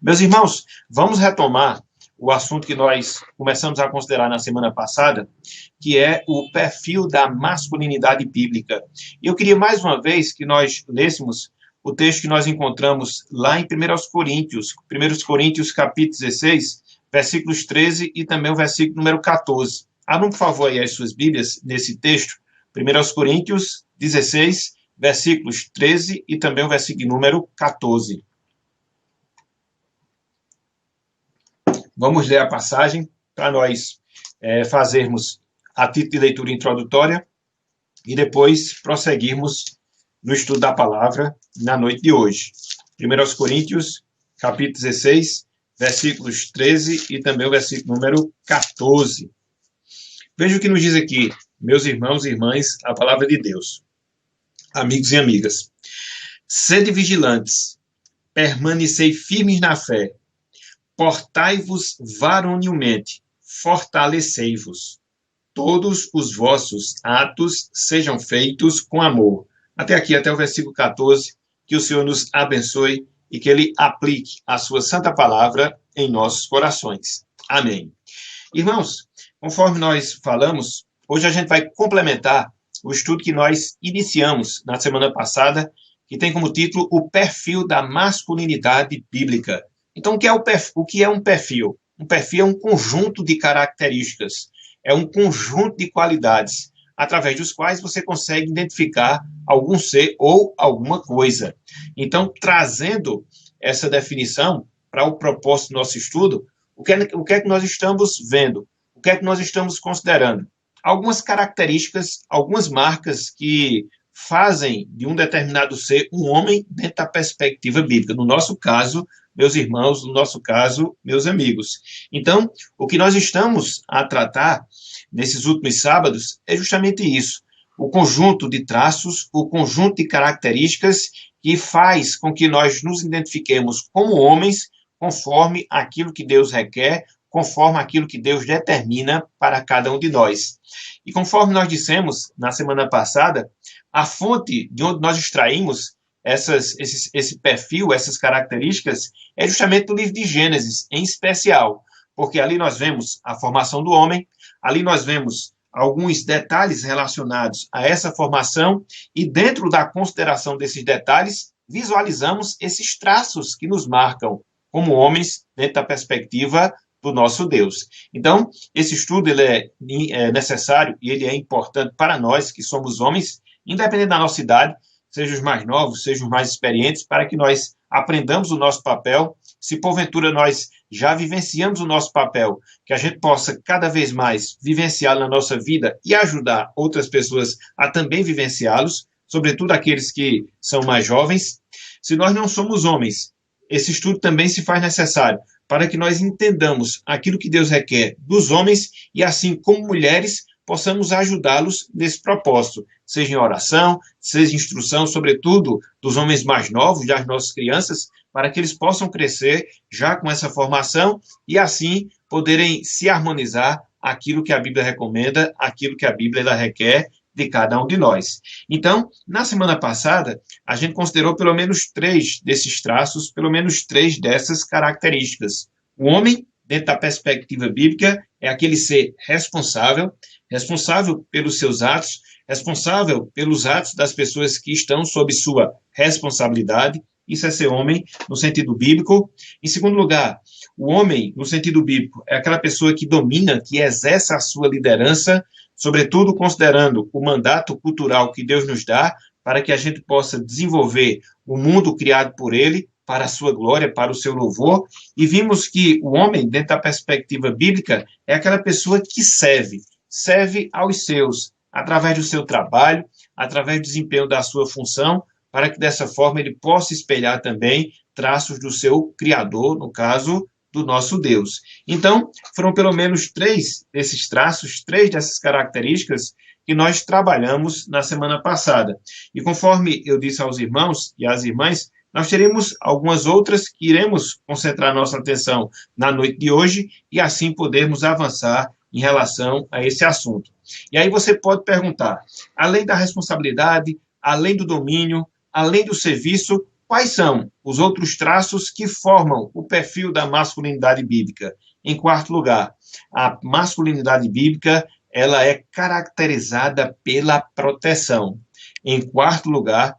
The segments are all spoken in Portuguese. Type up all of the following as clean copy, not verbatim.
Meus irmãos, vamos retomar o assunto que nós começamos a considerar na semana passada, que é o perfil da masculinidade bíblica. E eu queria mais uma vez que nós lêssemos o texto que nós encontramos lá em 1 Coríntios capítulo 16, versículos 13 e também o versículo número 14. Abram, por favor, aí as suas Bíblias nesse texto, 1 Coríntios 16, versículos 13 e também o versículo número 14. Vamos ler a passagem para nós fazermos a título de leitura introdutória e depois prosseguirmos no estudo da palavra na noite de hoje. 1 Coríntios, capítulo 16, versículos 13 e também o versículo número 14. Veja o que nos diz aqui, meus irmãos e irmãs, a palavra de Deus. Amigos e amigas, sede vigilantes, permanecei firmes na fé, portai-vos varonilmente, fortalecei-vos. Todos os vossos atos sejam feitos com amor. Até aqui, até o versículo 14, que o Senhor nos abençoe e que Ele aplique a sua santa palavra em nossos corações. Amém. Irmãos, conforme nós falamos, hoje a gente vai complementar o estudo que nós iniciamos na semana passada, que tem como título o perfil da masculinidade bíblica. Então, o que é um perfil? Um perfil é um conjunto de características, é um conjunto de qualidades, através dos quais você consegue identificar algum ser ou alguma coisa. Então, trazendo essa definição para o propósito do nosso estudo, o que é que nós estamos vendo? O que é que nós estamos considerando? Algumas características, algumas marcas que fazem de um determinado ser um homem dentro da perspectiva bíblica. No nosso caso, meus irmãos, no nosso caso, meus amigos. Então, o que nós estamos a tratar nesses últimos sábados é justamente isso. O conjunto de traços, o conjunto de características que faz com que nós nos identifiquemos como homens conforme aquilo que Deus requer, conforme aquilo que Deus determina para cada um de nós. E conforme nós dissemos na semana passada, a fonte de onde nós extraímos esse perfil, essas características, é justamente do livro de Gênesis, em especial, porque ali nós vemos a formação do homem, ali nós vemos alguns detalhes relacionados a essa formação, e dentro da consideração desses detalhes, visualizamos esses traços que nos marcam como homens dentro da perspectiva do nosso Deus. Então, esse estudo ele é necessário e ele é importante para nós que somos homens, independente da nossa idade, sejam os mais novos, sejam os mais experientes, para que nós aprendamos o nosso papel. Se porventura nós já vivenciamos o nosso papel, que a gente possa cada vez mais vivenciá-lo na nossa vida e ajudar outras pessoas a também vivenciá-los, sobretudo aqueles que são mais jovens. Se nós não somos homens, esse estudo também se faz necessário para que nós entendamos aquilo que Deus requer dos homens e, assim como mulheres, possamos ajudá-los nesse propósito, seja em oração, seja em instrução, sobretudo dos homens mais novos, das nossas crianças, para que eles possam crescer já com essa formação e, assim, poderem se harmonizar aquilo que a Bíblia recomenda, aquilo que a Bíblia requer de cada um de nós. Então, na semana passada, a gente considerou pelo menos 3 desses traços, pelo menos 3 dessas características. O homem, dentro da perspectiva bíblica, é aquele ser responsável, responsável pelos seus atos, responsável pelos atos das pessoas que estão sob sua responsabilidade. Isso é ser homem no sentido bíblico. Em segundo lugar, o homem, no sentido bíblico, é aquela pessoa que domina, que exerce a sua liderança, sobretudo considerando o mandato cultural que Deus nos dá, para que a gente possa desenvolver o mundo criado por Ele, para a sua glória, para o seu louvor. E vimos que o homem, dentro da perspectiva bíblica, é aquela pessoa que serve aos seus, através do seu trabalho, através do desempenho da sua função, para que dessa forma ele possa espelhar também traços do seu Criador, no caso do nosso Deus. Então, foram pelo menos 3 desses traços, 3 dessas características que nós trabalhamos na semana passada. E conforme eu disse aos irmãos e às irmãs, nós teremos algumas outras que iremos concentrar nossa atenção na noite de hoje e assim podermos avançar em relação a esse assunto. E aí você pode perguntar, além da responsabilidade, além do domínio, além do serviço, quais são os outros traços que formam o perfil da masculinidade bíblica? Em quarto lugar, a masculinidade bíblica ela é caracterizada pela proteção. Em quarto lugar,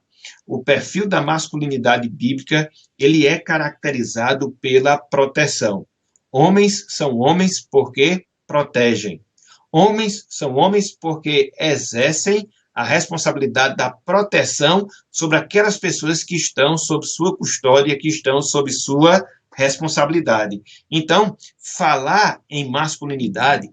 o perfil da masculinidade bíblica ele é caracterizado pela proteção. Homens são homens porque protegem. Homens são homens porque exercem a responsabilidade da proteção sobre aquelas pessoas que estão sob sua custódia, que estão sob sua responsabilidade. Então, falar em masculinidade,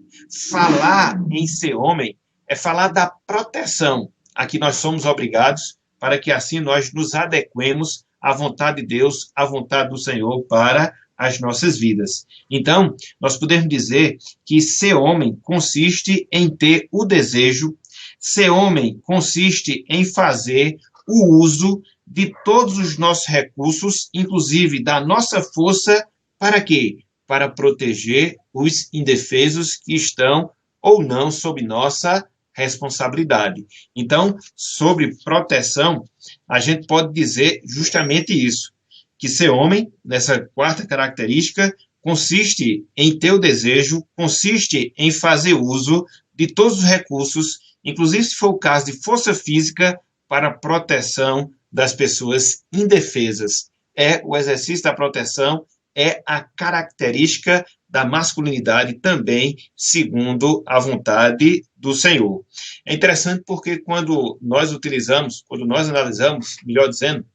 falar em ser homem, é falar da proteção a que nós somos obrigados para que assim nós nos adequemos à vontade de Deus, à vontade do Senhor para as nossas vidas. Então, nós podemos dizer que ser homem consiste em ter o desejo, ser homem consiste em fazer o uso de todos os nossos recursos, inclusive da nossa força, para quê? Para proteger os indefesos que estão ou não sob nossa responsabilidade. Então, sobre proteção, a gente pode dizer justamente isso, que ser homem, nessa quarta característica, consiste em ter o desejo, consiste em fazer uso de todos os recursos, inclusive se for o caso de força física, para a proteção das pessoas indefesas. É o exercício da proteção, é a característica da masculinidade também, segundo a vontade do Senhor. É interessante porque quando nós analisamos, melhor dizendo,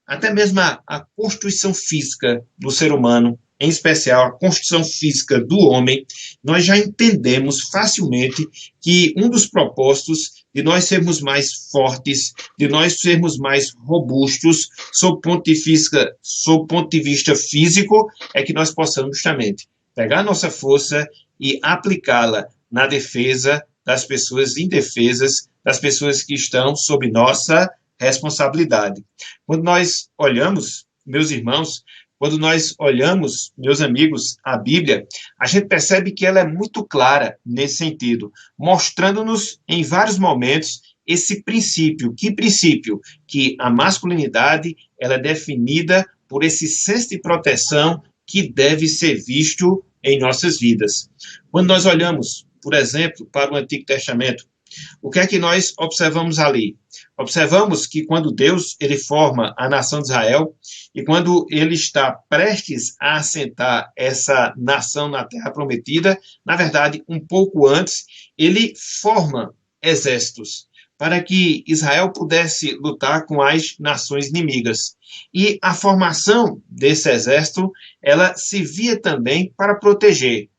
até mesmo a constituição física do ser humano, em especial a constituição física do homem, nós já entendemos facilmente que um dos propósitos de nós sermos mais fortes, de nós sermos mais robustos, sob ponto de vista físico, é que nós possamos justamente pegar a nossa força e aplicá-la na defesa das pessoas indefesas, das pessoas que estão sob nossa responsabilidade. Quando nós olhamos, meus irmãos, quando nós olhamos, meus amigos, a Bíblia, a gente percebe que ela é muito clara nesse sentido, mostrando-nos em vários momentos esse princípio. Que princípio? Que a masculinidade ela é definida por esse senso de proteção que deve ser visto em nossas vidas. Quando nós olhamos, por exemplo, para o Antigo Testamento, o que é que nós observamos ali? Observamos que quando Deus ele forma a nação de Israel e quando ele está prestes a assentar essa nação na Terra Prometida, na verdade, um pouco antes, ele forma exércitos para que Israel pudesse lutar com as nações inimigas. E a formação desse exército, ela servia também para proteger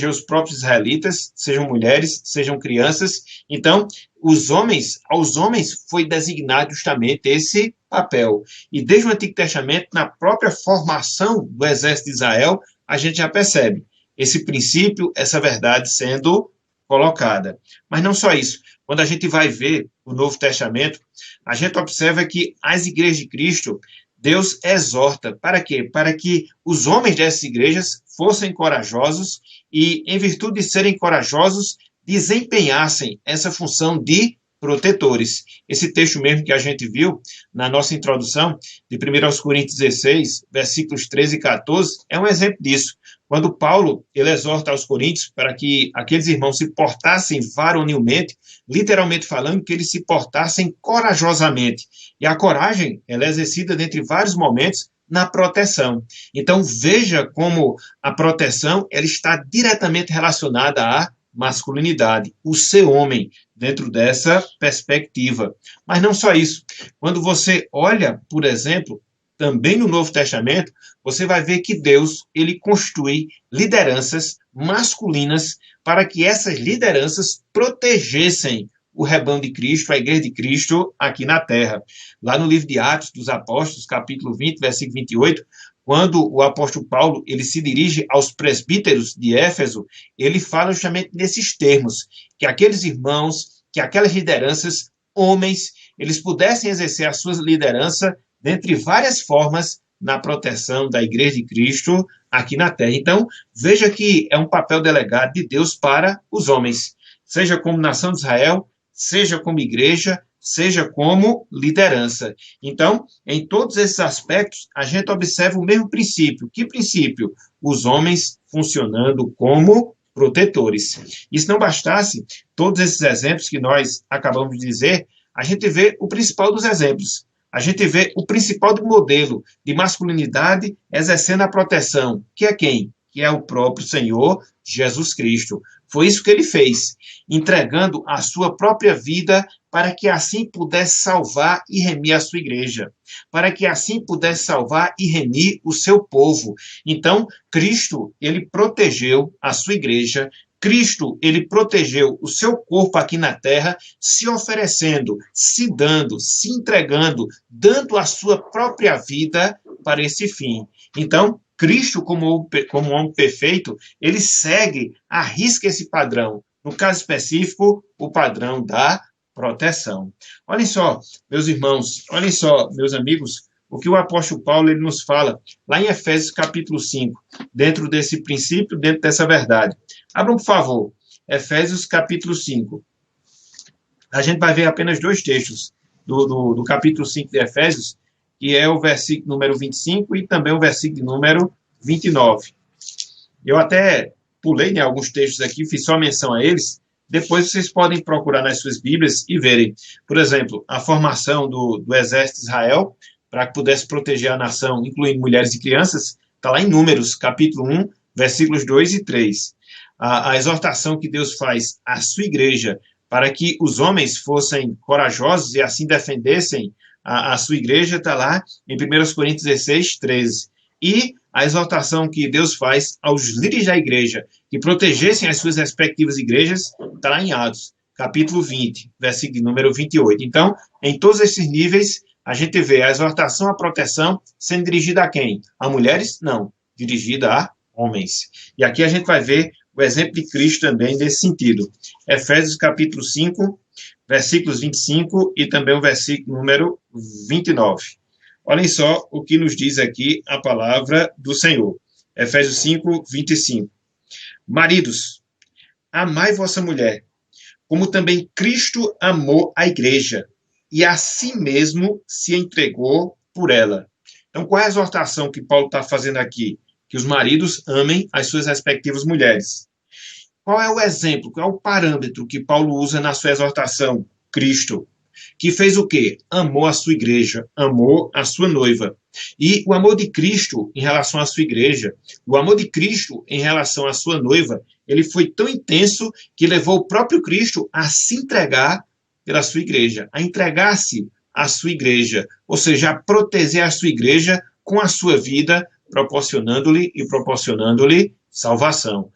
os próprios israelitas, sejam mulheres, sejam crianças. Então, aos homens foi designado justamente esse papel. E desde o Antigo Testamento, na própria formação do exército de Israel, a gente já percebe esse princípio, essa verdade sendo colocada. Mas não só isso. Quando a gente vai ver o Novo Testamento, a gente observa que as igrejas de Cristo, Deus exorta. Para quê? Para que os homens dessas igrejas fossem corajosos e, em virtude de serem corajosos, desempenhassem essa função de protetores. Esse texto mesmo que a gente viu na nossa introdução, de 1 Coríntios 16, versículos 13 e 14, é um exemplo disso. Quando Paulo ele exorta aos coríntios para que aqueles irmãos se portassem varonilmente, literalmente falando que eles se portassem corajosamente. E a coragem ela é exercida dentre vários momentos na proteção. Então veja como a proteção ela está diretamente relacionada à masculinidade, o ser homem, dentro dessa perspectiva. Mas não só isso. Quando você olha, por exemplo, também no Novo Testamento, você vai ver que Deus ele constitui lideranças masculinas para que essas lideranças protegessem o rebanho de Cristo, a igreja de Cristo aqui na terra. Lá no livro de Atos dos Apóstolos, capítulo 20, versículo 28, quando o apóstolo Paulo ele se dirige aos presbíteros de Éfeso, ele fala justamente nesses termos, que aqueles irmãos, que aquelas lideranças, homens, eles pudessem exercer a sua liderança dentre várias formas na proteção da igreja de Cristo aqui na terra. Então, veja que é um papel delegado de Deus para os homens, seja como nação de Israel, seja como igreja, seja como liderança. Então, em todos esses aspectos, a gente observa o mesmo princípio. Que princípio? Os homens funcionando como protetores. E se não bastasse, todos esses exemplos que nós acabamos de dizer, a gente vê o principal dos exemplos. A gente vê o principal do modelo de masculinidade exercendo a proteção, que é quem? Que é o próprio Senhor Jesus Cristo. Foi isso que ele fez, entregando a sua própria vida para que assim pudesse salvar e remir a sua igreja, para que assim pudesse salvar e remir o seu povo. Então, Cristo, ele protegeu a sua igreja, Cristo, ele protegeu o seu corpo aqui na terra, se oferecendo, se dando, se entregando, dando a sua própria vida para esse fim. Então, Cristo, como homem perfeito, ele segue, arrisca esse padrão. No caso específico, o padrão da proteção. Olhem só, meus irmãos, olhem só, meus amigos, o que o apóstolo Paulo ele nos fala lá em Efésios capítulo 5, dentro desse princípio, dentro dessa verdade. Abram, por favor, Efésios capítulo 5. A gente vai ver apenas dois textos do capítulo 5 de Efésios, que é o versículo número 25 e também o versículo número 29. Eu até pulei, né, alguns textos aqui, fiz só menção a eles. Depois vocês podem procurar nas suas Bíblias e verem, por exemplo, a formação do exército de Israel, para que pudesse proteger a nação, incluindo mulheres e crianças, está lá em Números, capítulo 1, versículos 2 e 3. A exortação que Deus faz à sua igreja para que os homens fossem corajosos e assim defendessem a sua igreja, está lá em 1 Coríntios 16, 13. E a exortação que Deus faz aos líderes da igreja que protegessem as suas respectivas igrejas, está lá em Atos, capítulo 20, versículo número 28. Então, em todos esses níveis, a gente vê a exortação à proteção sendo dirigida a quem? A mulheres? Não, dirigida a homens. E aqui a gente vai ver o exemplo de Cristo também nesse sentido. Efésios capítulo 5, versículos 25 e também o versículo número 29. Olhem só o que nos diz aqui a palavra do Senhor. Efésios 5, 25. Maridos, amai vossa mulher, como também Cristo amou a igreja, e a si mesmo se entregou por ela. Então, qual é a exortação que Paulo está fazendo aqui? Que os maridos amem as suas respectivas mulheres. Qual é o exemplo, qual é o parâmetro que Paulo usa na sua exortação? Cristo. Que fez o quê? Amou a sua igreja, amou a sua noiva. E o amor de Cristo em relação à sua igreja, o amor de Cristo em relação à sua noiva, ele foi tão intenso que levou o próprio Cristo a se entregar pela sua igreja, a entregar-se à sua igreja, ou seja, a proteger a sua igreja com a sua vida, proporcionando-lhe salvação.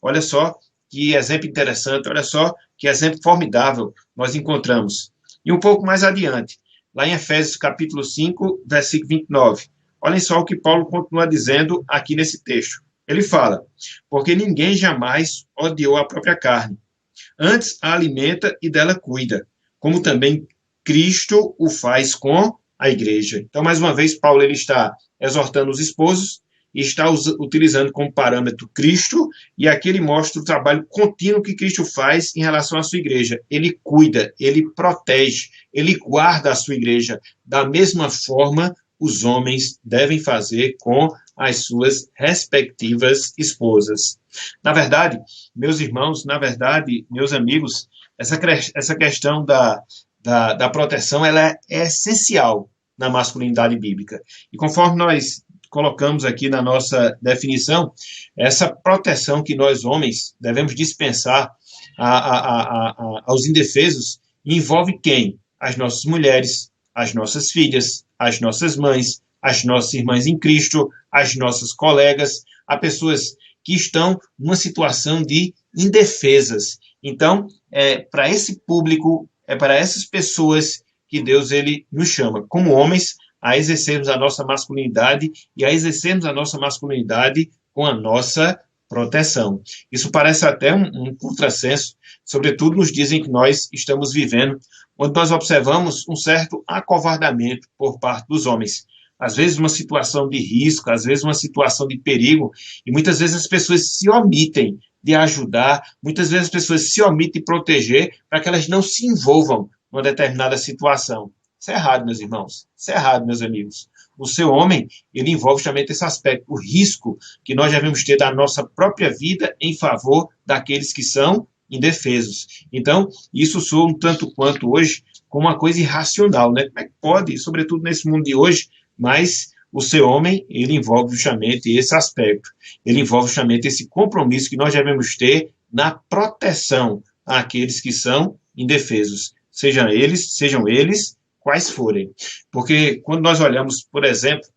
Olha só que exemplo interessante, olha só que exemplo formidável nós encontramos. E um pouco mais adiante, lá em Efésios capítulo 5, versículo 29. Olhem só o que Paulo continua dizendo aqui nesse texto. Ele fala, porque ninguém jamais odiou a própria carne. Antes a alimenta e dela cuida, como também Cristo o faz com a igreja. Então, mais uma vez, Paulo ele está exortando os esposos e está utilizando como parâmetro Cristo, e aqui ele mostra o trabalho contínuo que Cristo faz em relação à sua igreja. Ele cuida, ele protege, ele guarda a sua igreja. Da mesma forma, os homens devem fazer com as suas respectivas esposas. Na verdade, meus irmãos, na verdade, meus amigos, essa questão da proteção ela é essencial na masculinidade bíblica. E conforme nós colocamos aqui na nossa definição, essa proteção que nós homens devemos dispensar aos indefesos envolve quem? As nossas mulheres, as nossas filhas, as nossas mães, as nossas irmãs em Cristo, as nossas colegas, a pessoas que estão numa situação de indefesas. Então, para esse público, é para essas pessoas que Deus ele nos chama, como homens, a exercermos a nossa masculinidade e a exercermos a nossa masculinidade com a nossa proteção. Isso parece até um contrassenso, sobretudo nos dias em que nós estamos vivendo, onde nós observamos um certo acovardamento por parte dos homens. Às vezes uma situação de risco, às vezes uma situação de perigo, e muitas vezes as pessoas se omitem de ajudar, muitas vezes as pessoas se omitem de proteger para que elas não se envolvam numa determinada situação. Isso é errado, meus irmãos. Isso é errado, meus amigos. O ser homem, ele envolve justamente esse aspecto, o risco que nós devemos ter da nossa própria vida em favor daqueles que são indefesos. Então, isso soa um tanto quanto hoje como uma coisa irracional, né? Como é que pode, sobretudo nesse mundo de hoje, mas o ser homem, ele envolve justamente esse aspecto. Ele envolve justamente esse compromisso que nós devemos ter na proteção àqueles que são indefesos, sejam eles quais forem. Porque quando nós olhamos, por exemplo,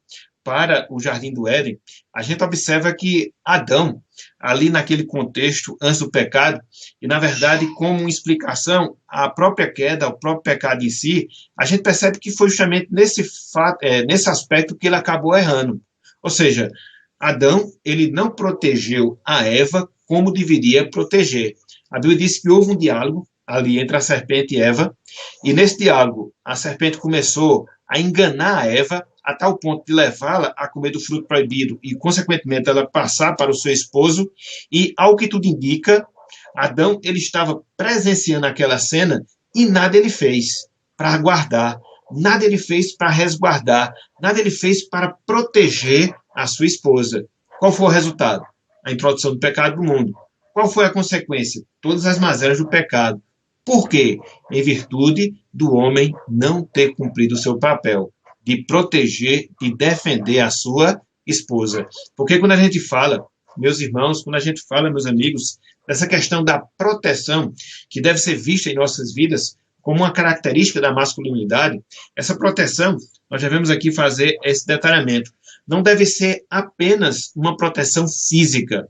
para o Jardim do Éden, a gente observa que Adão, ali naquele contexto, antes do pecado, e na verdade, como uma explicação, a própria queda, o próprio pecado em si, a gente percebe que foi justamente nesse aspecto que ele acabou errando. Ou seja, Adão, ele não protegeu a Eva como deveria proteger. A Bíblia diz que houve um diálogo ali entre a serpente e Eva, e nesse diálogo a serpente começou a enganar a Eva a tal ponto de levá-la a comer do fruto proibido e, consequentemente, ela passar para o seu esposo, e, ao que tudo indica, Adão ele estava presenciando aquela cena e nada ele fez para guardar, nada ele fez para resguardar, nada ele fez para proteger a sua esposa. Qual foi o resultado? A introdução do pecado no mundo. Qual foi a consequência? Todas as mazelas do pecado. Por quê? Em virtude do homem não ter cumprido o seu papel de proteger, de defender a sua esposa. Porque quando a gente fala, meus irmãos, quando a gente fala, meus amigos, dessa questão da proteção, que deve ser vista em nossas vidas como uma característica da masculinidade, essa proteção, nós devemos aqui fazer esse detalhamento. Não deve ser apenas uma proteção física,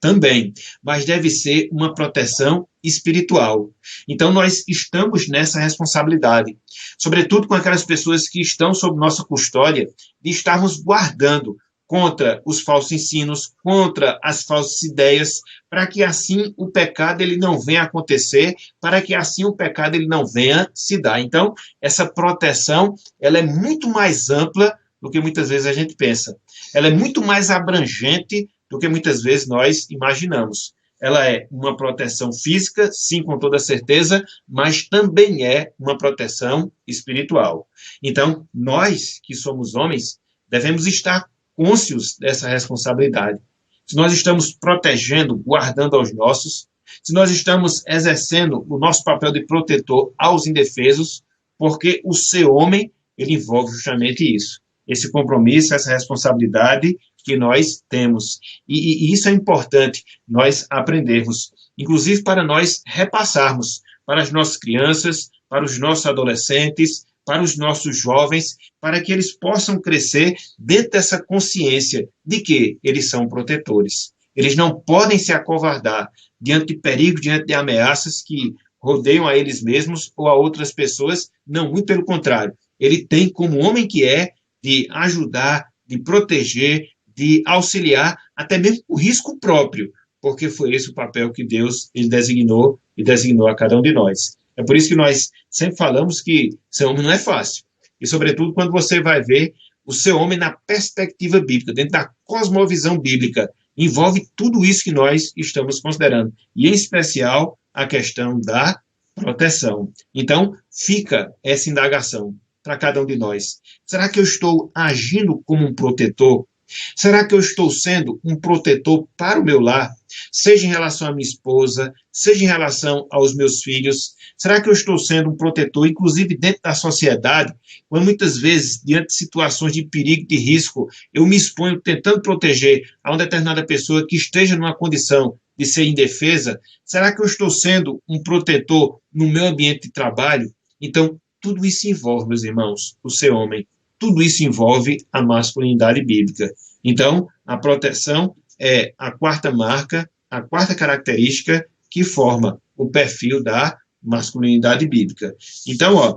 também, mas deve ser uma proteção espiritual. Então, nós estamos nessa responsabilidade, sobretudo com aquelas pessoas que estão sob nossa custódia, de estarmos guardando contra os falsos ensinos, contra as falsas ideias, para que assim o pecado ele não venha acontecer, para que assim o pecado ele não venha se dar. Então, essa proteção, ela é muito mais ampla do que muitas vezes a gente pensa. Ela é muito mais abrangente do que muitas vezes nós imaginamos. Ela é uma proteção física, sim, com toda certeza, mas também é uma proteção espiritual. Então, nós que somos homens, devemos estar cônscios dessa responsabilidade. Se nós estamos protegendo, guardando aos nossos, se nós estamos exercendo o nosso papel de protetor aos indefesos, porque o ser homem, ele envolve justamente isso. Esse compromisso, essa responsabilidade que nós temos. E isso é importante nós aprendermos, inclusive para nós repassarmos para as nossas crianças, para os nossos adolescentes, para os nossos jovens, para que eles possam crescer dentro dessa consciência de que eles são protetores. Eles não podem se acovardar diante de perigos, diante de ameaças que rodeiam a eles mesmos ou a outras pessoas. Não, muito pelo contrário. Ele tem, como homem que é, de ajudar, de proteger, de auxiliar, até mesmo com risco próprio, porque foi esse o papel que Deus ele designou e designou a cada um de nós. É por isso que nós sempre falamos que ser homem não é fácil. E, sobretudo, quando você vai ver o ser homem na perspectiva bíblica, dentro da cosmovisão bíblica, envolve tudo isso que nós estamos considerando. E, em especial, a questão da proteção. Então, fica essa indagação para cada um de nós. Será que eu estou agindo como um protetor? Será que eu estou sendo um protetor para o meu lar? Seja em relação à minha esposa, seja em relação aos meus filhos? Será que eu estou sendo um protetor, inclusive dentro da sociedade, quando muitas vezes, diante de situações de perigo, de risco, eu me exponho tentando proteger a uma determinada pessoa que esteja numa condição de ser indefesa? Será que eu estou sendo um protetor no meu ambiente de trabalho? Então, tudo isso envolve, meus irmãos, o ser homem. Tudo isso envolve a masculinidade bíblica. Então, a proteção é a quarta marca, a quarta característica que forma o perfil da masculinidade bíblica. Então,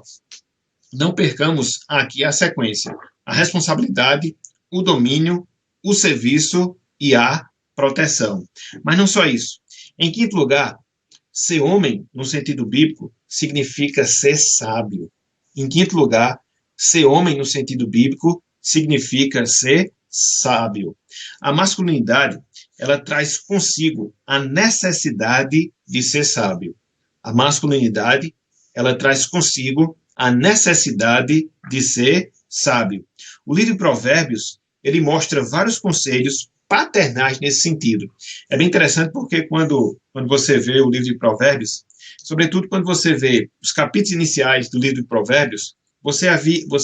não percamos aqui a sequência: a responsabilidade, o domínio, o serviço e a proteção. Mas não só isso. Em quinto lugar, ser homem, no sentido bíblico, significa ser sábio. Em quinto lugar, ser homem, no sentido bíblico, significa ser sábio. A masculinidade, ela traz consigo a necessidade de ser sábio. A masculinidade ela traz consigo a necessidade de ser sábio. O livro de Provérbios, ele mostra vários conselhos paternais nesse sentido. É bem interessante porque quando você vê o livro de Provérbios, sobretudo quando você vê os capítulos iniciais do livro de Provérbios, você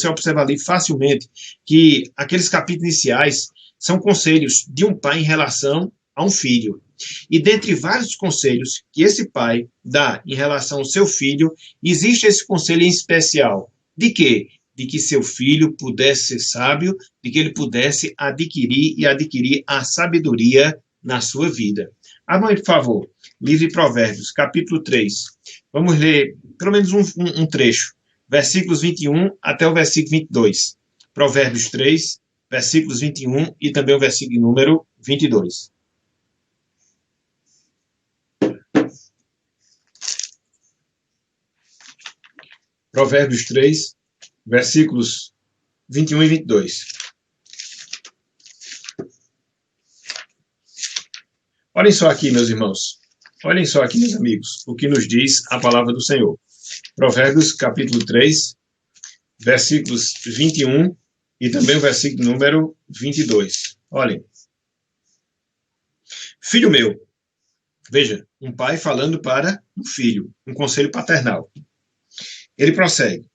observa ali facilmente que aqueles capítulos iniciais são conselhos de um pai em relação a um filho. E dentre vários conselhos que esse pai dá em relação ao seu filho, existe esse conselho em especial. De quê? De que seu filho pudesse ser sábio, de que ele pudesse adquirir a sabedoria na sua vida. Abra, por favor, livro de Provérbios, capítulo 3. Vamos ler pelo menos um trecho, versículos 21 até o versículo 22. Provérbios 3, versículos 21 e também o versículo número 22. Provérbios 3, versículos 21 e 22. Olhem só aqui, meus irmãos. Olhem só aqui, meus amigos, o que nos diz a palavra do Senhor. Provérbios, capítulo 3, versículos 21 e também o versículo número 22. Olhem. Filho meu, veja, um pai falando para um filho, um conselho paternal. Ele prossegue.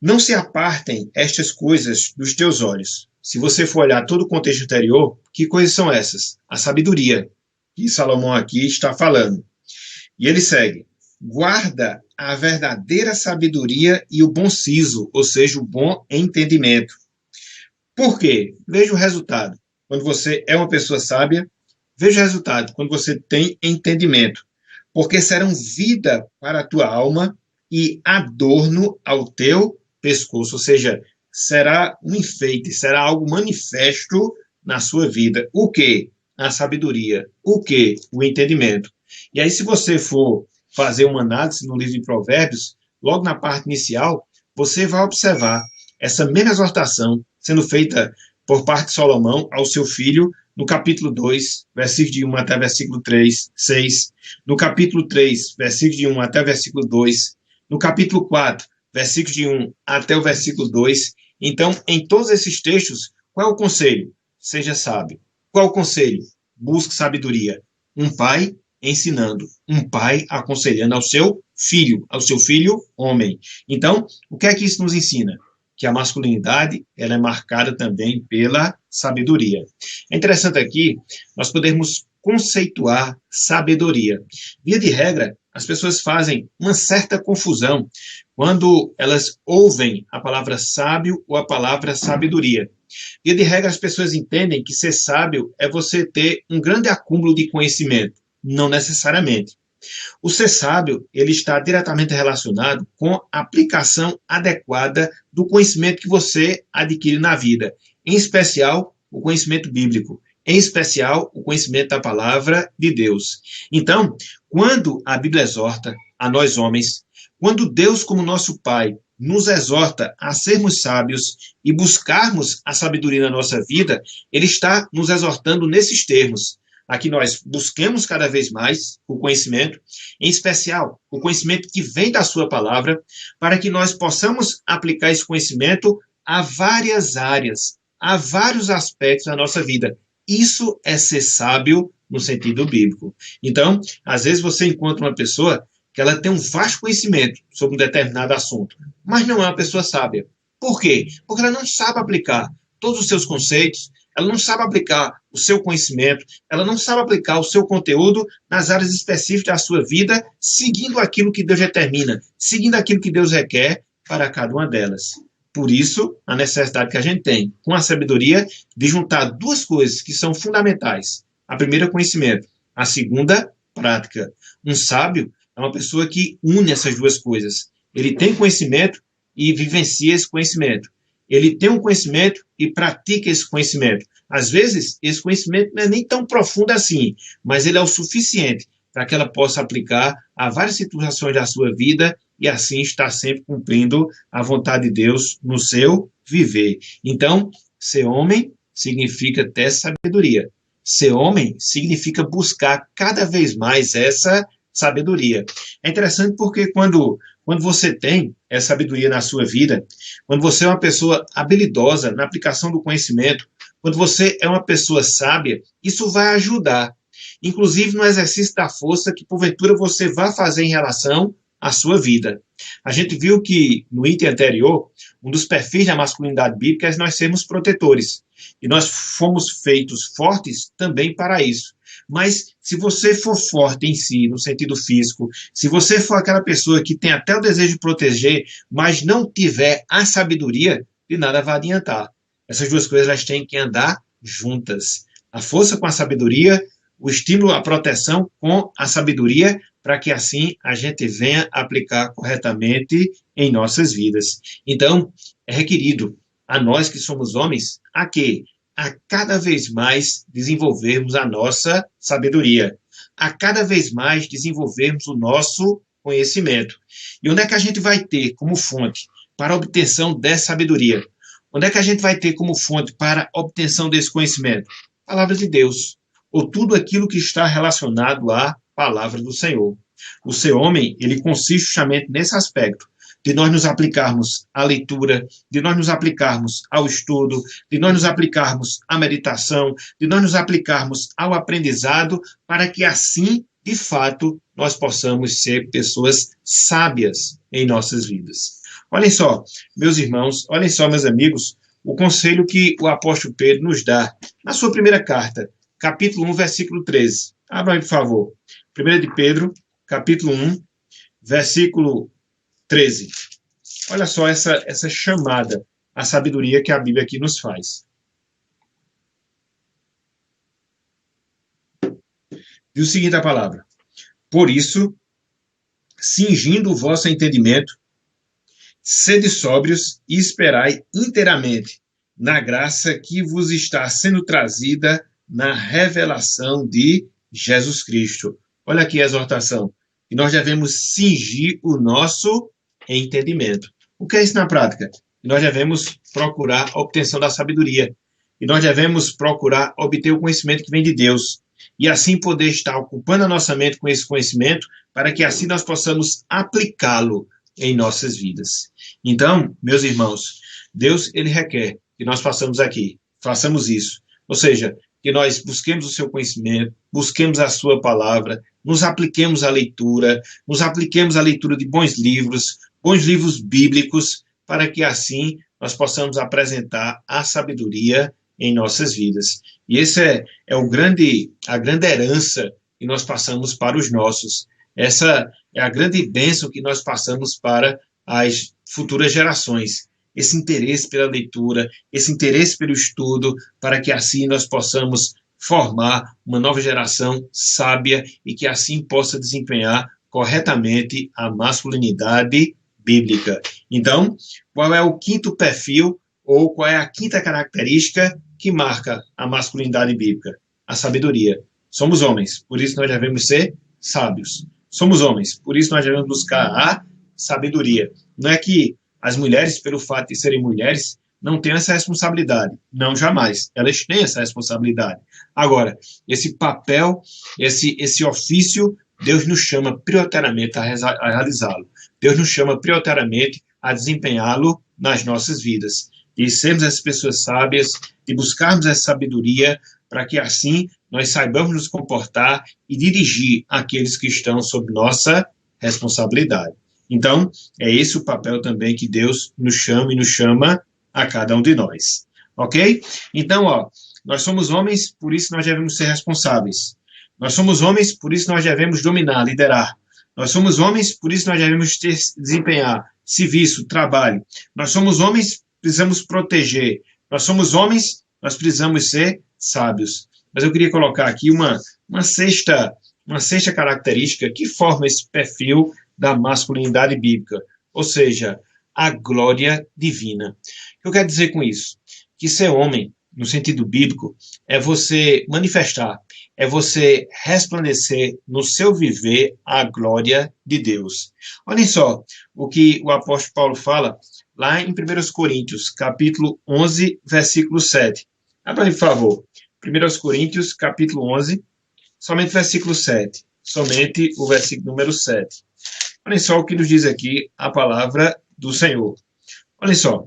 Não se apartem estas coisas dos teus olhos. Se você for olhar todo o contexto anterior, que coisas são essas? A sabedoria, que Salomão aqui está falando. E ele segue. Guarda a verdadeira sabedoria e o bom siso, ou seja, o bom entendimento. Por quê? Veja o resultado. Quando você é uma pessoa sábia, veja o resultado. Quando você tem entendimento. Porque serão vida para a tua alma e adorno ao teu pescoço, ou seja, será um enfeite, será algo manifesto na sua vida. O que? A sabedoria. O que? O entendimento. E aí, se você for fazer uma análise no livro de Provérbios, logo na parte inicial, você vai observar essa mesma exortação sendo feita por parte de Salomão ao seu filho, no capítulo 2, versículo de 1 até versículo 3, 6, no capítulo 3, versículo de 1 até versículo 2, no capítulo 4, versículos de 1 até o versículo 2. Então, em todos esses textos, qual é o conselho? Seja sábio. Qual é o conselho? Busque sabedoria. Um pai ensinando, um pai aconselhando ao seu filho homem. Então, o que é que isso nos ensina? Que a masculinidade ela é marcada também pela sabedoria. É interessante aqui nós podermos conceituar sabedoria. Via de regra, as pessoas fazem uma certa confusão quando elas ouvem a palavra sábio ou a palavra sabedoria. Via de regra, as pessoas entendem que ser sábio é você ter um grande acúmulo de conhecimento. Não necessariamente. O ser sábio, ele está diretamente relacionado com a aplicação adequada do conhecimento que você adquire na vida, em especial o conhecimento bíblico, em especial o conhecimento da palavra de Deus. Então, quando a Bíblia exorta a nós homens, quando Deus, como nosso Pai, nos exorta a sermos sábios e buscarmos a sabedoria na nossa vida, Ele está nos exortando nesses termos, a que nós busquemos cada vez mais o conhecimento, em especial o conhecimento que vem da sua palavra, para que nós possamos aplicar esse conhecimento a várias áreas, a vários aspectos da nossa vida. Isso é ser sábio no sentido bíblico. Então, às vezes você encontra uma pessoa que ela tem um vasto conhecimento sobre um determinado assunto, mas não é uma pessoa sábia. Por quê? Porque ela não sabe aplicar todos os seus conceitos, ela não sabe aplicar o seu conhecimento, ela não sabe aplicar o seu conteúdo nas áreas específicas da sua vida, seguindo aquilo que Deus determina, seguindo aquilo que Deus requer para cada uma delas. Por isso, a necessidade que a gente tem, com a sabedoria, de juntar duas coisas que são fundamentais. A primeira, conhecimento. A segunda, prática. Um sábio é uma pessoa que une essas duas coisas. Ele tem conhecimento e vivencia esse conhecimento. Ele tem um conhecimento e pratica esse conhecimento. Às vezes, esse conhecimento não é nem tão profundo assim, mas ele é o suficiente para que ela possa aplicar a várias situações da sua vida e assim estar sempre cumprindo a vontade de Deus no seu viver. Então, ser homem significa ter sabedoria. Ser homem significa buscar cada vez mais essa sabedoria. É interessante porque quando você tem essa sabedoria na sua vida, quando você é uma pessoa habilidosa na aplicação do conhecimento, quando você é uma pessoa sábia, isso vai ajudar, inclusive no exercício da força que porventura você vai fazer em relação à sua vida. A gente viu que no item anterior, um dos perfis da masculinidade bíblica é nós sermos protetores. E nós fomos feitos fortes também para isso. Mas se você for forte em si, no sentido físico, se você for aquela pessoa que tem até o desejo de proteger, mas não tiver a sabedoria, de nada vai adiantar. Essas duas coisas elas têm que andar juntas. A força com a sabedoria, o estímulo à proteção com a sabedoria, para que assim a gente venha aplicar corretamente em nossas vidas. Então, é requerido a nós que somos homens, a quê? A cada vez mais desenvolvermos a nossa sabedoria, a cada vez mais desenvolvermos o nosso conhecimento. E onde é que a gente vai ter como fonte para a obtenção dessa sabedoria? Onde é que a gente vai ter como fonte para a obtenção desse conhecimento? A palavra de Deus, ou tudo aquilo que está relacionado à palavra do Senhor. O ser homem, ele consiste justamente nesse aspecto, de nós nos aplicarmos à leitura, de nós nos aplicarmos ao estudo, de nós nos aplicarmos à meditação, de nós nos aplicarmos ao aprendizado, para que assim, de fato, nós possamos ser pessoas sábias em nossas vidas. Olhem só, meus irmãos, olhem só, meus amigos, o conselho que o apóstolo Pedro nos dá na sua primeira carta, capítulo 1, versículo 13. Abra aí, por favor. 1 de Pedro, capítulo 1, versículo 13. Olha só essa chamada à sabedoria que a Bíblia aqui nos faz. Diz o seguinte a palavra: por isso, cingindo o vosso entendimento, sede sóbrios e esperai inteiramente na graça que vos está sendo trazida na revelação de Jesus Cristo. Olha aqui a exortação. E nós devemos cingir o nosso entendimento. O que é isso na prática? E nós devemos procurar a obtenção da sabedoria. E nós devemos procurar obter o conhecimento que vem de Deus. E assim poder estar ocupando a nossa mente com esse conhecimento, para que assim nós possamos aplicá-lo em nossas vidas. Então, meus irmãos, Deus, ele requer que nós façamos isso. Ou seja, que nós busquemos o seu conhecimento, busquemos a sua palavra, nos apliquemos à leitura, nos apliquemos à leitura de bons livros bíblicos, para que assim nós possamos apresentar a sabedoria em nossas vidas. E essa é a grande herança que nós passamos para os nossos. Essa é a grande bênção que nós passamos para as futuras gerações. Esse interesse pela leitura, esse interesse pelo estudo, para que assim nós possamos formar uma nova geração sábia e que assim possa desempenhar corretamente a masculinidade bíblica. Então, qual é o quinto perfil ou qual é a quinta característica que marca a masculinidade bíblica? A sabedoria. Somos homens, por isso nós devemos ser sábios. Somos homens, por isso nós devemos buscar a sabedoria. Não é que as mulheres, pelo fato de serem mulheres, não têm essa responsabilidade. Não, jamais. Elas têm essa responsabilidade. Agora, esse papel, esse ofício, Deus nos chama prioritariamente a realizá-lo. Deus nos chama prioritariamente a desempenhá-lo nas nossas vidas. De sermos essas pessoas sábias, de buscarmos essa sabedoria, para que assim nós saibamos nos comportar e dirigir aqueles que estão sob nossa responsabilidade. Então, é esse o papel também que Deus nos chama e nos chama a cada um de nós. Ok? Então, nós somos homens, por isso nós devemos ser responsáveis. Nós somos homens, por isso nós devemos dominar, liderar. Nós somos homens, por isso nós devemos desempenhar serviço, trabalho. Nós somos homens, precisamos proteger. Nós somos homens, nós precisamos ser sábios. Mas eu queria colocar aqui uma sexta característica que forma esse perfil da masculinidade bíblica, ou seja, a glória divina. O que eu quero dizer com isso? Que ser homem, no sentido bíblico, é você manifestar, é você resplandecer no seu viver a glória de Deus. Olhem só o que o apóstolo Paulo fala lá em 1 Coríntios, capítulo 11, versículo 7. Abra aí, por favor. 1 Coríntios, capítulo 11, somente versículo 7. somente o versículo número 7. Olhem só o que nos diz aqui a palavra do Senhor. Olhem só,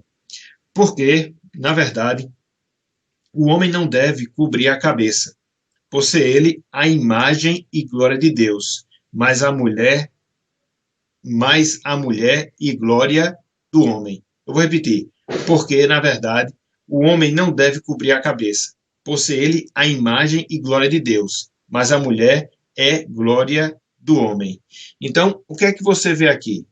porque, na verdade, o homem não deve cobrir a cabeça, por ser ele a imagem e glória de Deus, mas a mulher e glória do homem. Eu vou repetir, porque, na verdade, o homem não deve cobrir a cabeça, por ser ele a imagem e glória de Deus, mas a mulher é glória do homem. Então, o que é que você vê aqui?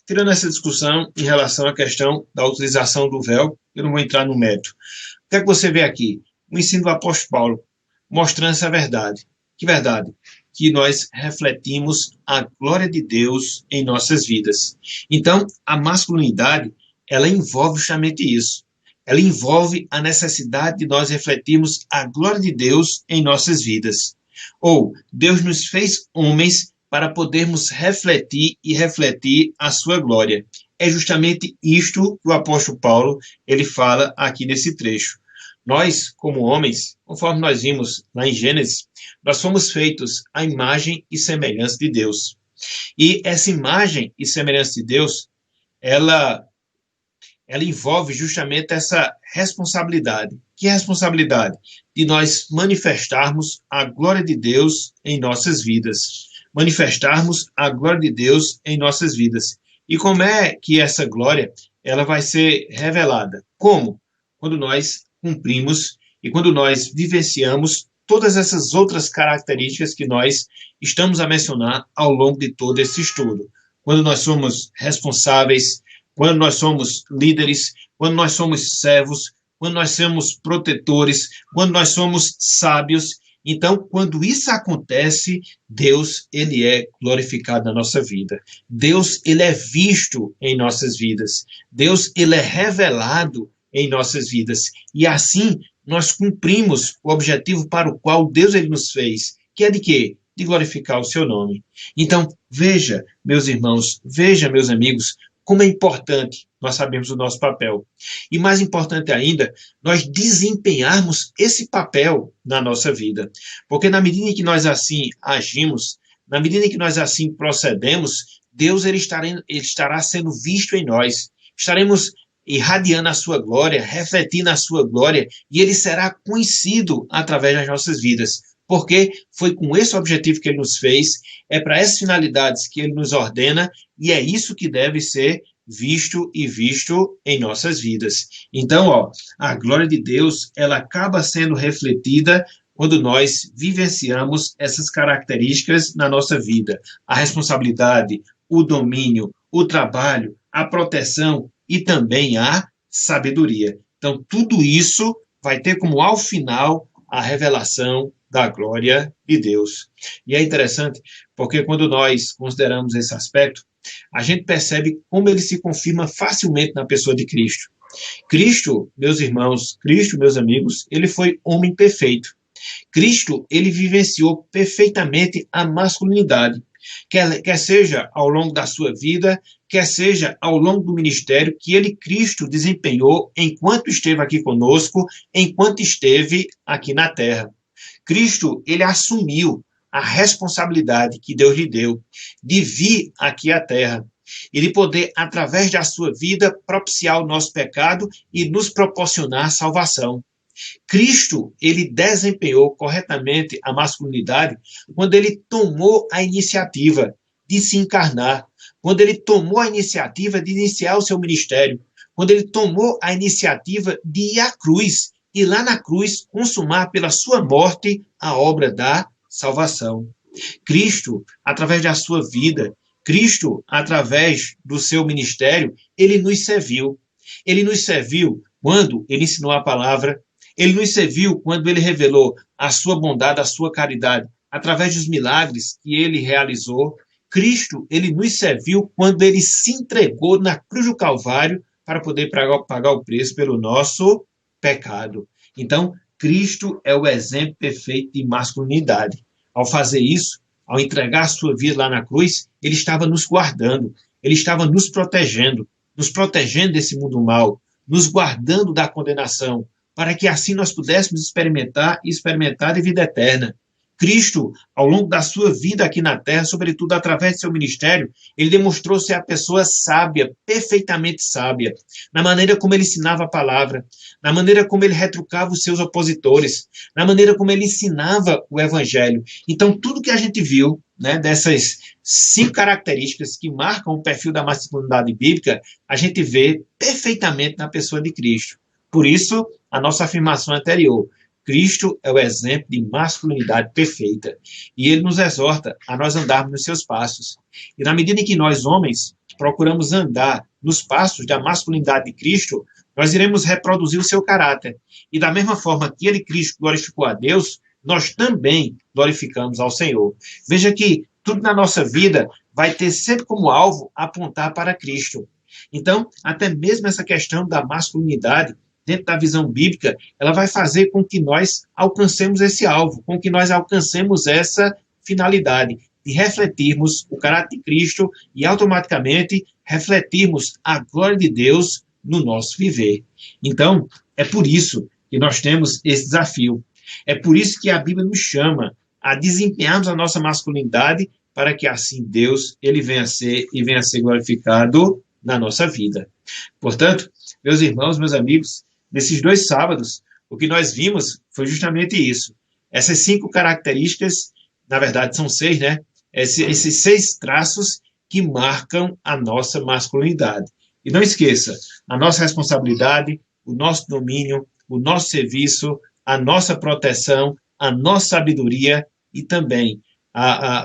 Tirando essa discussão em relação à questão da utilização do véu, eu não vou entrar no mérito. O que é que você vê aqui? O ensino do apóstolo Paulo, mostrando essa verdade. Que verdade? Que nós refletimos a glória de Deus em nossas vidas. Então, a masculinidade, ela envolve justamente isso. Ela envolve a necessidade de nós refletirmos a glória de Deus em nossas vidas. Ou, Deus nos fez homens para podermos refletir a sua glória. É justamente isto que o apóstolo Paulo ele fala aqui nesse trecho. Nós, como homens, conforme nós vimos lá em Gênesis, nós fomos feitos à imagem e semelhança de Deus. E essa imagem e semelhança de Deus, ela envolve justamente essa responsabilidade. Que responsabilidade? De nós manifestarmos a glória de Deus em nossas vidas. Manifestarmos a glória de Deus em nossas vidas. E como é que essa glória ela vai ser revelada? Como? Quando nós cumprimos e quando nós vivenciamos todas essas outras características que nós estamos a mencionar ao longo de todo esse estudo. Quando nós somos responsáveis, quando nós somos líderes, quando nós somos servos, quando nós somos protetores, quando nós somos sábios. Então, quando isso acontece, Deus, ele é glorificado na nossa vida. Deus, ele é visto em nossas vidas. Deus, ele é revelado em nossas vidas. E assim, nós cumprimos o objetivo para o qual Deus ele nos fez, que é de quê? De glorificar o seu nome. Então, veja, meus irmãos, veja, meus amigos, como é importante nós sabermos o nosso papel. E mais importante ainda, nós desempenharmos esse papel na nossa vida. Porque na medida em que nós assim agimos, na medida em que nós assim procedemos, Deus ele estará sendo visto em nós. Estaremos irradiando a sua glória, refletindo a sua glória, e ele será conhecido através das nossas vidas. Porque foi com esse objetivo que ele nos fez, é para essas finalidades que ele nos ordena, e é isso que deve ser visto em nossas vidas. Então, a glória de Deus, ela acaba sendo refletida quando nós vivenciamos essas características na nossa vida. A responsabilidade, o domínio, o trabalho, a proteção e também a sabedoria. Então, tudo isso vai ter como ao final a revelação da glória de Deus. E é interessante, porque quando nós consideramos esse aspecto, a gente percebe como ele se confirma facilmente na pessoa de Cristo. Cristo, meus irmãos, Cristo, meus amigos, ele foi homem perfeito. Cristo, ele vivenciou perfeitamente a masculinidade, quer seja ao longo da sua vida, quer seja ao longo do ministério que ele, Cristo, desempenhou enquanto esteve aqui conosco, enquanto esteve aqui na terra. Cristo, ele assumiu a responsabilidade que Deus lhe deu de vir aqui à terra e de poder, através da sua vida, propiciar o nosso pecado e nos proporcionar salvação. Cristo, ele desempenhou corretamente a masculinidade quando ele tomou a iniciativa de se encarnar, quando ele tomou a iniciativa de iniciar o seu ministério, quando ele tomou a iniciativa de ir à cruz e lá na cruz consumar pela sua morte a obra da salvação. Cristo, através da sua vida, Cristo, através do seu ministério, ele nos serviu. Ele nos serviu quando ele ensinou a palavra, ele nos serviu quando ele revelou a sua bondade, a sua caridade, através dos milagres que ele realizou. Cristo, ele nos serviu quando ele se entregou na cruz do Calvário para poder pagar o preço pelo nosso pecado. Então, Cristo é o exemplo perfeito de masculinidade. Ao fazer isso, ao entregar a sua vida lá na cruz, ele estava nos guardando, ele estava nos protegendo desse mundo mau, nos guardando da condenação, para que assim nós pudéssemos experimentar a vida eterna. Cristo, ao longo da sua vida aqui na Terra, sobretudo através de seu ministério, ele demonstrou ser a pessoa sábia, perfeitamente sábia, na maneira como ele ensinava a palavra, na maneira como ele retrucava os seus opositores, na maneira como ele ensinava o evangelho. Então, tudo que a gente viu, né, dessas 5 características que marcam o perfil da masculinidade bíblica, a gente vê perfeitamente na pessoa de Cristo. Por isso, a nossa afirmação anterior, Cristo é o exemplo de masculinidade perfeita. E ele nos exorta a nós andarmos nos seus passos. E na medida em que nós, homens, procuramos andar nos passos da masculinidade de Cristo, nós iremos reproduzir o seu caráter. E da mesma forma que ele, Cristo, glorificou a Deus, nós também glorificamos ao Senhor. Veja que tudo na nossa vida vai ter sempre como alvo apontar para Cristo. Então, até mesmo essa questão da masculinidade, dentro da visão bíblica, ela vai fazer com que nós alcancemos esse alvo, com que nós alcancemos essa finalidade de refletirmos o caráter de Cristo e automaticamente refletirmos a glória de Deus no nosso viver. Então, é por isso que nós temos esse desafio. É por isso que a Bíblia nos chama a desempenharmos a nossa masculinidade para que assim Deus ele venha a ser e venha a ser glorificado na nossa vida. Portanto, meus irmãos, meus amigos, nesses 2 sábados, o que nós vimos foi justamente isso. Essas 5 características, na verdade são 6, né? Esses 6 traços que marcam a nossa masculinidade. E não esqueça, a nossa responsabilidade, o nosso domínio, o nosso serviço, a nossa proteção, a nossa sabedoria e também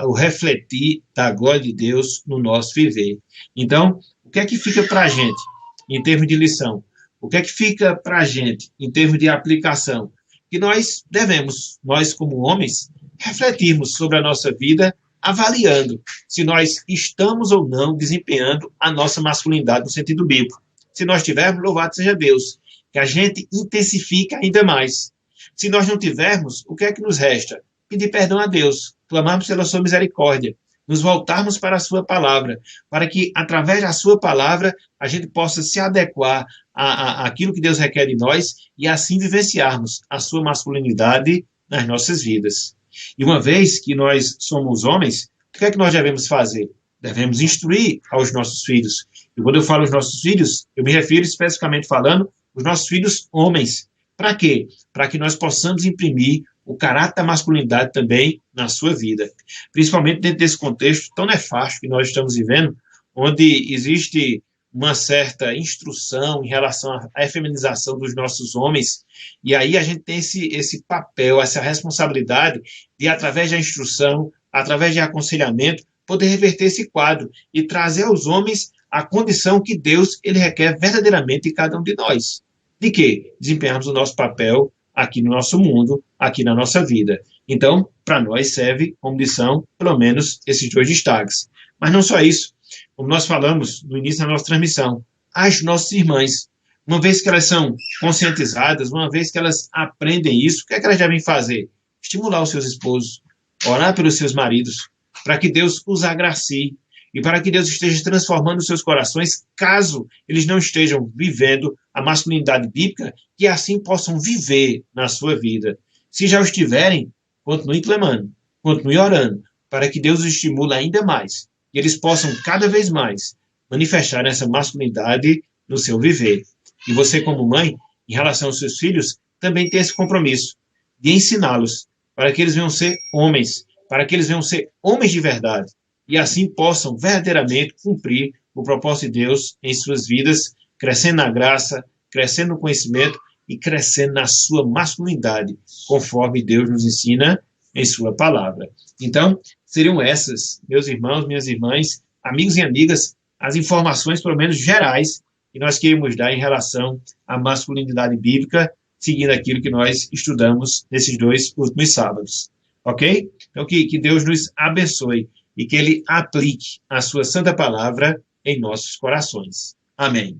o refletir da glória de Deus no nosso viver. Então, o que é que fica para a gente em termos de lição? O que é que fica para a gente em termos de aplicação? Que nós devemos, nós como homens, refletirmos sobre a nossa vida, avaliando se nós estamos ou não desempenhando a nossa masculinidade no sentido bíblico. Se nós tivermos, louvado seja Deus, que a gente intensifique ainda mais. Se nós não tivermos, o que é que nos resta? Pedir perdão a Deus, clamarmos pela sua misericórdia, nos voltarmos para a sua palavra, para que, através da sua palavra, a gente possa se adequar àquilo que Deus requer de nós e assim vivenciarmos a sua masculinidade nas nossas vidas. E uma vez que nós somos homens, o que é que nós devemos fazer? Devemos instruir aos nossos filhos. E quando eu falo os nossos filhos, eu me refiro especificamente falando os nossos filhos homens. Para quê? Para que nós possamos imprimir o caráter da masculinidade também na sua vida. Principalmente dentro desse contexto tão nefasto que nós estamos vivendo, onde existe uma certa instrução em relação à efeminização dos nossos homens, e aí a gente tem esse papel, essa responsabilidade de, através da instrução, através de aconselhamento, poder reverter esse quadro e trazer aos homens a condição que Deus ele requer verdadeiramente de cada um de nós. De quê? Desempenharmos o nosso papel aqui no nosso mundo, aqui na nossa vida. Então, para nós serve como lição, pelo menos, esses 2 destaques. Mas não só isso, como nós falamos no início da nossa transmissão, as nossas irmãs, uma vez que elas são conscientizadas, uma vez que elas aprendem isso, o que é que elas devem fazer? Estimular os seus esposos, orar pelos seus maridos, para que Deus os agracie e para que Deus esteja transformando os seus corações, caso eles não estejam vivendo a masculinidade bíblica, que assim possam viver na sua vida. Se já o estiverem, continue clamando, continue orando, para que Deus os estimule ainda mais, e eles possam cada vez mais manifestar essa masculinidade no seu viver. E você, como mãe, em relação aos seus filhos, também tem esse compromisso de ensiná-los, para que eles venham ser homens, para que eles venham ser homens de verdade, e assim possam verdadeiramente cumprir o propósito de Deus em suas vidas, crescendo na graça, crescendo no conhecimento e crescendo na sua masculinidade, conforme Deus nos ensina em sua palavra. Então, seriam essas, meus irmãos, minhas irmãs, amigos e amigas, as informações, pelo menos gerais, que nós queremos dar em relação à masculinidade bíblica, seguindo aquilo que nós estudamos nesses 2 últimos sábados. Ok? Então, que Deus nos abençoe e que Ele aplique a sua santa palavra em nossos corações. Amém.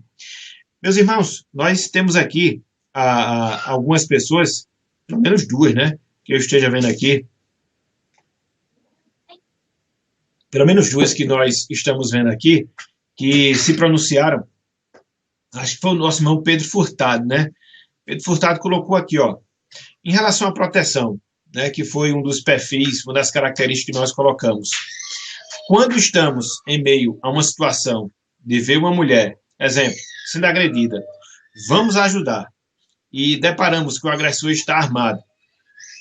Meus irmãos, nós temos aqui algumas pessoas, pelo menos 2, né? Que eu esteja vendo aqui. Pelo menos 2 que nós estamos vendo aqui, que se pronunciaram. Acho que foi o nosso irmão Pedro Furtado, né? Pedro Furtado colocou aqui, ó. Em relação à proteção, né, que foi um dos perfis, uma das características que nós colocamos. Quando estamos em meio a uma situação de ver uma mulher, exemplo, sendo agredida, vamos ajudar e deparamos que o agressor está armado.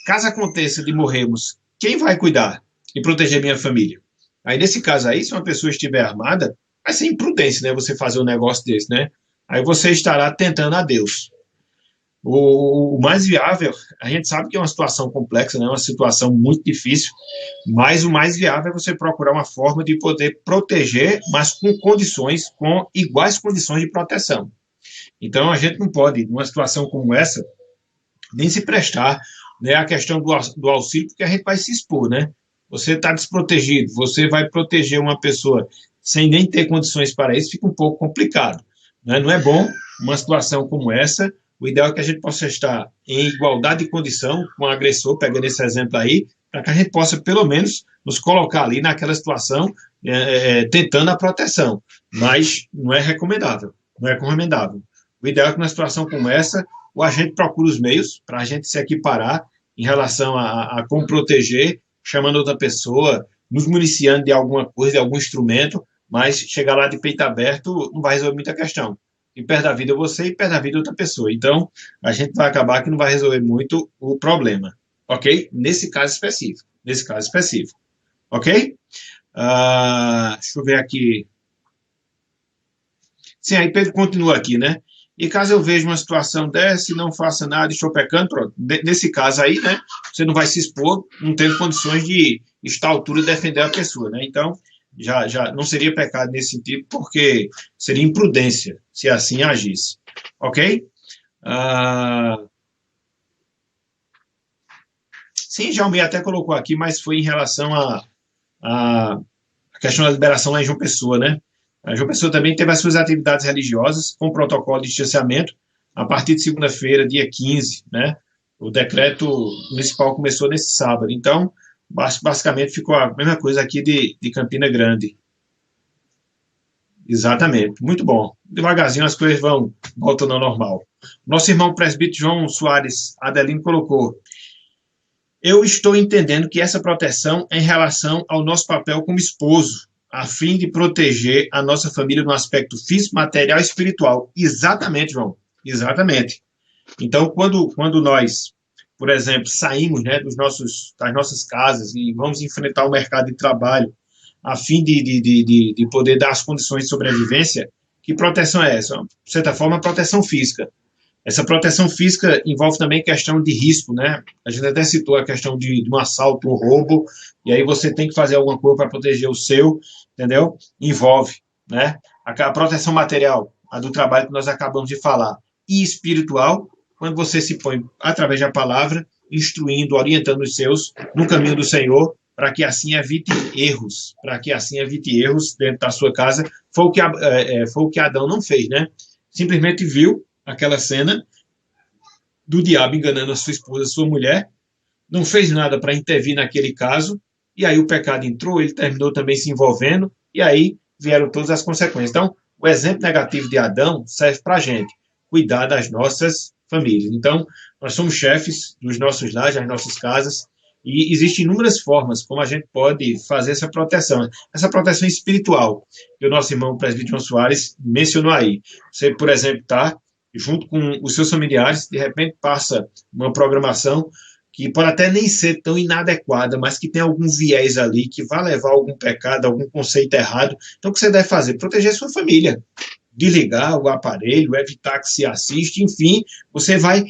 Caso aconteça de morrermos, quem vai cuidar e proteger minha família? Aí, nesse caso aí, se uma pessoa estiver armada, vai ser imprudência, né, você fazer um negócio desse, né? Aí você estará tentando a Deus. O mais viável, a gente sabe que é uma situação complexa, né? Uma situação muito difícil, mas o mais viável é você procurar uma forma de poder proteger, mas com condições, com iguais condições de proteção. Então, a gente não pode, numa situação como essa, nem se prestar, né, a questão do auxílio, porque a gente vai se expor, né? Você está desprotegido, você vai proteger uma pessoa sem nem ter condições para isso, fica um pouco complicado, né? Não é bom uma situação como essa. O ideal é que a gente possa estar em igualdade de condição com o agressor, pegando esse exemplo aí, para que a gente possa, pelo menos, nos colocar ali naquela situação, tentando a proteção. Mas não é recomendável, não é recomendável. O ideal é que numa situação como essa, o agente procura os meios para a gente se equiparar em relação a como proteger, chamando outra pessoa, nos municiando de alguma coisa, de algum instrumento, mas chegar lá de peito aberto não vai resolver muita questão. E perde a vida você e perde a vida outra pessoa. Então, a gente vai acabar que não vai resolver muito o problema. Ok? Nesse caso específico. Nesse caso específico. Ok? Deixa eu ver aqui. Sim, aí Pedro continua aqui, né? E caso eu veja uma situação dessa e não faça nada, estou pecando, pronto. Nesse caso aí, né? Você não vai se expor, não tendo condições de estar à altura e defender a pessoa, né? Então, já não seria pecado nesse sentido, porque seria imprudência se assim agisse. Ok? Sim, Jaume até colocou aqui, mas foi em relação a questão da liberação lá em João Pessoa, né? A João Pessoa também teve as suas atividades religiosas com protocolo de distanciamento a partir de segunda-feira, dia 15, né? O decreto municipal começou nesse sábado. Então, basicamente ficou a mesma coisa aqui de Campina Grande. Exatamente. Muito bom. Devagarzinho as coisas vão voltando ao normal. Nosso irmão presbítero João Soares Adelino colocou: eu estou entendendo que essa proteção é em relação ao nosso papel como esposo, a fim de proteger a nossa família no aspecto físico, material e espiritual. Exatamente, João. Exatamente. Então, quando nós, por exemplo, saímos, né, das nossas casas e vamos enfrentar o mercado de trabalho a fim de poder dar as condições de sobrevivência, que proteção é essa? De certa forma, proteção física. Essa proteção física envolve também questão de risco, né? A gente até citou a questão de um assalto, um roubo, e aí você tem que fazer alguma coisa para proteger o seu, entendeu? Envolve, né? A proteção material, a do trabalho que nós acabamos de falar, e espiritual, quando você se põe através da palavra, instruindo, orientando os seus no caminho do Senhor, para que assim evite erros, dentro da sua casa. Foi o que Adão não fez, né? Simplesmente viu aquela cena do diabo enganando a sua esposa, a sua mulher, não fez nada para intervir naquele caso, e aí o pecado entrou, ele terminou também se envolvendo, e aí vieram todas as consequências. Então, o exemplo negativo de Adão serve para a gente cuidar das nossas famílias. Então, nós somos chefes dos nossos lares, das nossas casas, e existem inúmeras formas como a gente pode fazer essa proteção espiritual, que o nosso irmão presbítero João Soares mencionou aí. Você, por exemplo, está junto com os seus familiares, de repente passa uma programação que pode até nem ser tão inadequada, mas que tem algum viés ali, que vai levar a algum pecado, algum conceito errado. Então, o que você deve fazer? Proteger sua família. Desligar o aparelho, evitar que se assista, enfim, você vai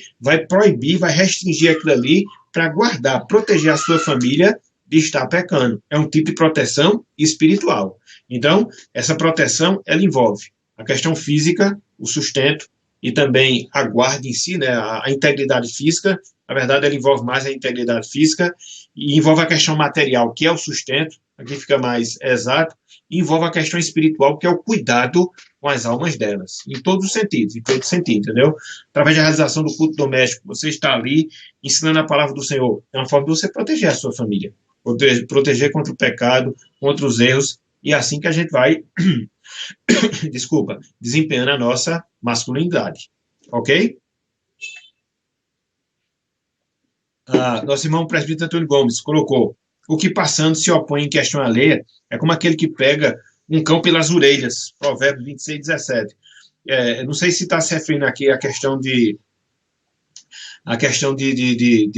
proibir, vai restringir aquilo ali para guardar, proteger a sua família de estar pecando. É um tipo de proteção espiritual. Então, essa proteção, ela envolve a questão física, o sustento, e também a guarda em si, né, a integridade física. Na verdade, ela envolve mais a integridade física e envolve a questão material, que é o sustento, aqui fica mais exato, e envolve a questão espiritual, que é o cuidado com as almas delas, em todos os sentidos, entendeu? Através da realização do culto doméstico, você está ali ensinando a palavra do Senhor. É uma forma de você proteger a sua família, proteger contra o pecado, contra os erros, e é assim que a gente vai desculpa, desempenhando a nossa masculinidade. Ok? Nosso irmão presbítero Antônio Gomes colocou: o que passando se opõe em questão alheia é como aquele que pega um cão pelas orelhas. Provérbios 26:17. Não sei se está se referindo aqui a questão de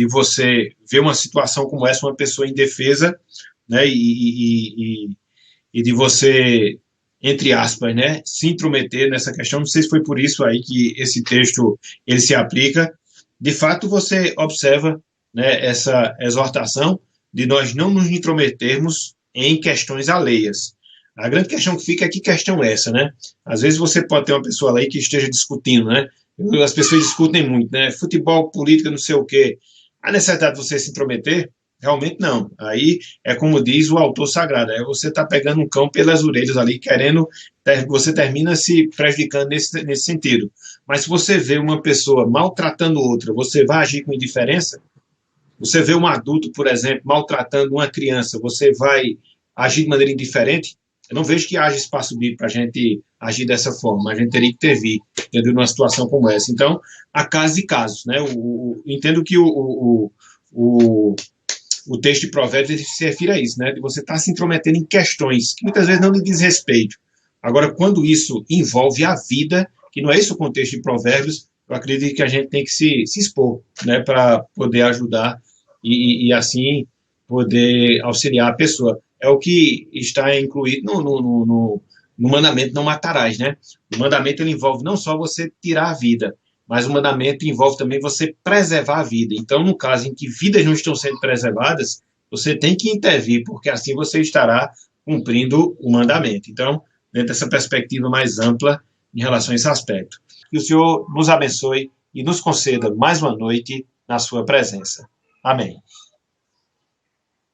você ver uma situação como essa, uma pessoa indefesa, né, e de você, entre aspas, né, se intrometer nessa questão. Não sei se foi por isso aí que esse texto ele se aplica. De fato, você observa, né, essa exortação de nós não nos intrometermos em questões alheias. A grande questão que fica é que questão é essa, né? Às vezes você pode ter uma pessoa aí que esteja discutindo, né? As pessoas discutem muito, né? Futebol, política, não sei o quê. A necessidade de você se intrometer? Realmente não. Aí é como diz o autor sagrado, é você está pegando um cão pelas orelhas ali, querendo, você termina se prejudicando nesse sentido. Mas se você vê uma pessoa maltratando outra, você vai agir com indiferença? Você vê um adulto, por exemplo, maltratando uma criança, você vai agir de maneira indiferente? Eu não vejo que haja espaço bíblico para a gente agir dessa forma. A gente teria que intervir dentro de uma situação como essa. Então, há casos e casos. Né? Entendo que o texto de Provérbios ele se refere a isso, né? De você estar se intrometendo em questões que muitas vezes não lhe diz respeito. Agora, quando isso envolve a vida, que não é esse o contexto de Provérbios, eu acredito que a gente tem que se expor, né? Para poder ajudar e assim poder auxiliar a pessoa. É o que está incluído no mandamento não matarás, né? O mandamento ele envolve não só você tirar a vida, mas o mandamento envolve também você preservar a vida. Então, no caso em que vidas não estão sendo preservadas, você tem que intervir, porque assim você estará cumprindo o mandamento. Então, dentro dessa perspectiva mais ampla em relação a esse aspecto. Que o Senhor nos abençoe e nos conceda mais uma noite na sua presença. Amém.